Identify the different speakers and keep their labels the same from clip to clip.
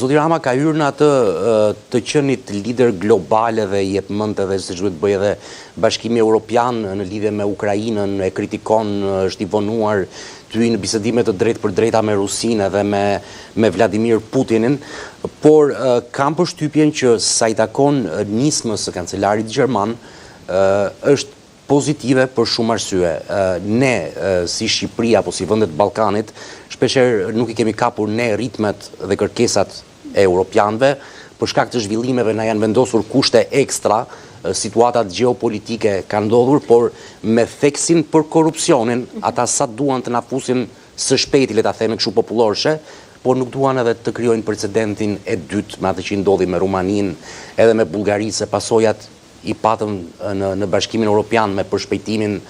Speaker 1: Zoti Rama ka hyrë në atë të qenit lider globale dhe jep mend edhe se duhet bëjë edhe Bashkimi Evropian në lidhje me Ukrainën, e kritikon, është i vonuar të hyjë në bisedime të drejtë për drejta me Rusinë dhe me Vladimir Putinin, por kam përshtypjen që sa i takon nismës së kancelarit gjerman është pozitive për shumë arsye. Ne, si Shqipëri apo si vendet Ballkanit, shpeshherë nuk i kemi kapur ne ritmet dhe kërkesat e europianëve, për shkak të zhvillimeve na janë vendosur kushte ekstra, situatat gjeopolitike kanë ndodhur, por me theksin për korrupsionin, ata sa duan të na fusin së shpejti, le ta themi kështu popullorshe, por nuk duan edhe të krijojnë precedentin e dytë me atë që ndodhi me Rumaninë edhe me Bullgarinë, se pasojat i patëm në Bashkimin Evropian me përshpejtimin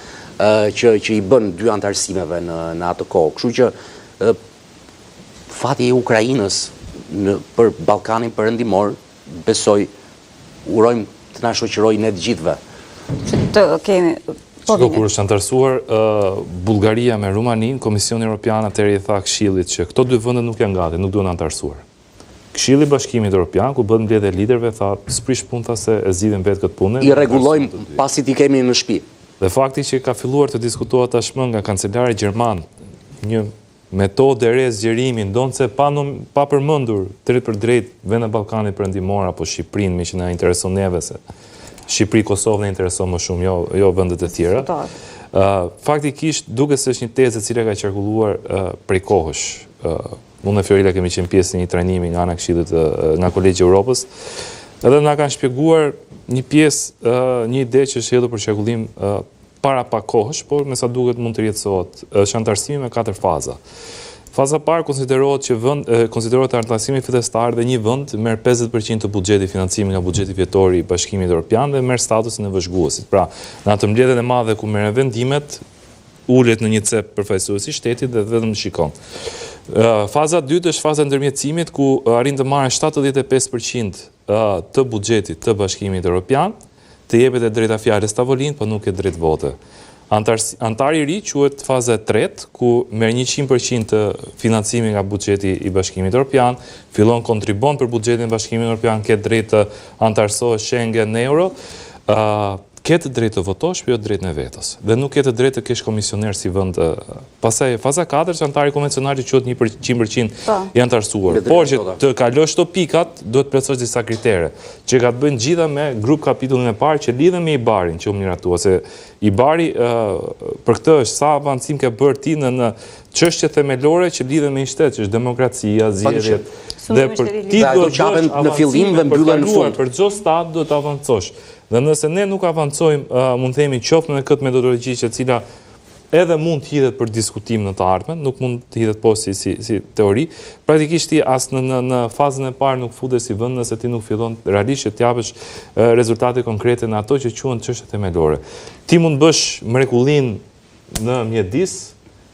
Speaker 1: që i bën dy antarësimeve në atë kohë. Kështu që fati i Ukrainës për Ballkanin perëndimor, besoj, urojmë të na shoqërojë ne të gjithëve.
Speaker 2: Të kemi
Speaker 3: kur është antarësuar Bullgaria me Rumaninë, Komisioni Evropian atëherë i tha Këshillit që këto dy vende nuk janë gati, nuk duhen antarësuar. Këshilli i Bashkimit Evropian, ku bën mbledhje liderëve, tha s'prish punë, tha se e zgjidhim vetë këtë punë.
Speaker 1: I rregullojmë pasi ti kemi në shtëpi.
Speaker 3: Dhe fakti që ka filluar të diskutohet tashmë nga kancelari gjerman një metodë e re zgjerimi, ndonse pa përmendur drejt për drejt vendet Ballkanit perëndimor apo Shqipërinë, me që na intereson neve, se Shqipëri, Kosovë na intereson më shumë, jo vendet e tjera. Faktikisht duket se është një tezë e cila ka qarkulluar prej kohësh. Unë e Fiorila kemi qenë pjesë në një trajnimi nga ana Këshillit, nga Kolegji i Evropës, edhe na kanë shpjeguar një pjesë, një ide që është hedhur për qarkullim para pak kohësh, por me sa duket mund të rjetësohet. Është antarësimi me 4 faza. Faza parë konsiderohet antarësimi fitestar dhe një vend merr 50% të buxhetit financimi nga buxheti vjetor i Bashkimit Evropian dhe merr statusin e vëzhguesit. Pra, në atë mbledhjen e madhe ku merren vendimet, ulet në një cep përfaqësuesi i shtetit dhe vetëm shikon. Faza 2 është faza ndërmjetësimit, ku arrin të marrë 75% të buxhetit të Bashkimit Evropian, të jepet e drejta fjalës tavolinë, po nuk e drejt vote. Antari i ri quhet faza e tretë, ku merr 100% të financimi nga buxheti i Bashkimit Evropian, fillon kontribon për buxhetin e Bashkimit Evropian, ke drejt të antarësohet Schengen, euro, ketë drejt të votosh, për jo drejt në vetës. Dhe nuk ketë drejt të kesh komisioner si vend. Pastaj faza 4 që antari konvencional që quhet 100% i antarësuar. Por që të kalosh këto pikat, duhet të plotësosh disa kritere, që ka të bëjnë gjitha me grup kapitullin e parë që lidhen me IBAR-in, që u miratua, se IBAR-i për këtë është sa avancim ke bërë ti në çështje themelore që lidhen me një shtet, që është demokracia, zgjedhjet. Dhe për ti duhet të qapen në fillim dhe mbyllen në fund. Për çdo stat duhet të avancosh. Dhe nëse ne nuk avancojmë, mund të themi qoftë me këtë metodologji që cila edhe mund të hidhet për diskutim në të ardhmen, nuk mund të hidhet po si teori, praktikisht ti as në fazën e parë nuk futesh si vend nëse ti nuk fillon realisht që t'japësh rezultate konkrete në ato që quhen çështje themelore. Ti mund bësh mrekullin në mjedis,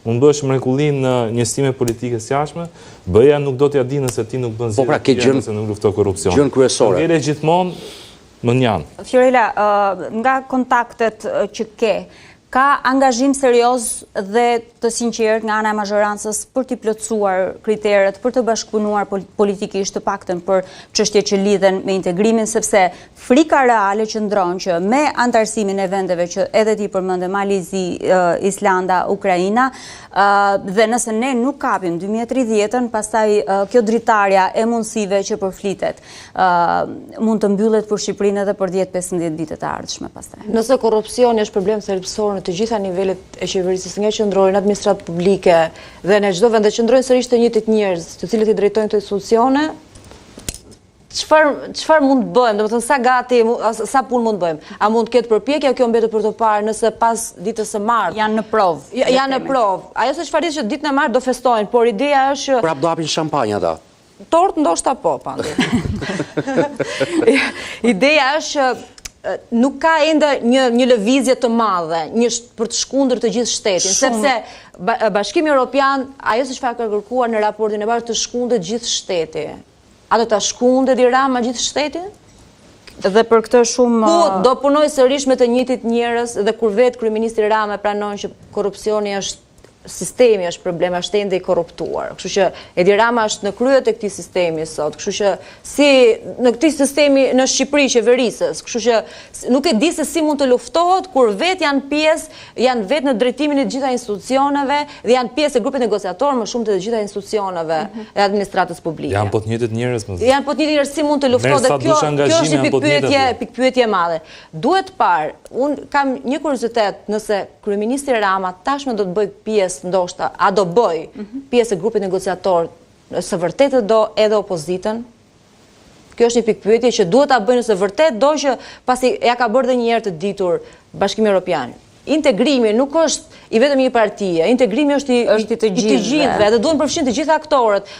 Speaker 3: mund bësh mrekullin në njësime politike jashtme, BE-ja nuk do t'ja di nëse ti nuk bën zgjedhje, nëse nuk lufton korrupsion.
Speaker 1: Gjën kryesore.
Speaker 3: Ngele gjithmonë më njanë.
Speaker 2: Fiorila, nga kontaktet që ka angazhim serioz dhe të sinqert nga ana e mazhorancës për t'i plotësuar kriteret, për të bashkëpunuar politikisht të paktën për çështje që lidhen me integrimin, sepse frika reale që ndron që me antarësimin e vendeve që edhe ti përmende, Malizi, Islanda, Ukraina, dhe nëse ne nuk kapim 2030-ën, pastaj kjo dritarja e mundësive që përflitet mund të mbyllet për Shqipërinë edhe për 10-15 vitet e ardhshme pastaj.
Speaker 4: Nëse korrupsioni është problem thelbësor në të gjitha nivelet e qeverisë, nga qendrore në administratë publike dhe në çdo vend, dhe qëndrojnë sërish të njëjtit njerëz, të cilët i drejtojnë këto institucione, çfarë mund të bëjmë? Domethënë sa gati, sa punë mund të bëjmë? A mund të ketë përpjekje, kjo mbetet për të parë, nëse pas ditës së martë
Speaker 2: janë në provë.
Speaker 4: Janë në provë. Ajo se çfarë që ditën e martë do festojnë, por ideja është
Speaker 1: prap do hapin shampanjë ata.
Speaker 4: Tort ndoshta po, pandi. Ideja është nuk ka ende një lëvizje të madhe, për të shkundër të gjithë shtetin, sepse Bashkimi Evropian, ajo se çfarë ka kërkuar në raportin e parë, të shkundet gjithë shteti. A do ta shkundet Rama gjithë shtetin?
Speaker 2: Dhe për këtë shumë...
Speaker 4: Ku do punoj sërish me të njëjtit njerëz, dhe kur vetë kryeministri Rama pranon që korrupsioni është sistemi është problem, është ende i korruptuar. Kështu që Edi Rama është në krye të këtij sistemi sot. Kështu që si në këtij sistemi në Shqipëri qeverisës, kështu që nuk e di se si mund të luftohet kur vetë janë vetë në drejtimin e të gjitha institucioneve dhe janë pjesë e grupit negociator më shumë të gjitha institucioneve e administratës publike.
Speaker 3: Janë po të njëjtët njerëz më.
Speaker 4: Janë po të njëjtë njerëz, si mund të luftohet dhe kjo është pikpyetje e madhe. Duhet parë, unë kam një kuriozitet nëse kryeministri Rama tashmë do të bëj pjesë ndoshta, a do bëj pjesë e grupit negociator, së vërtetë do edhe opozitën? Kjo është një pikpyetje që duhet ta bëjnë nëse vërtet do që pasi ja ka bërë edhe një herë të ditur Bashkimi Evropian. Integrimi nuk është i vetëm një partie, integrimi është i të gjithëve dhe duhen përfshin të gjitha aktorët.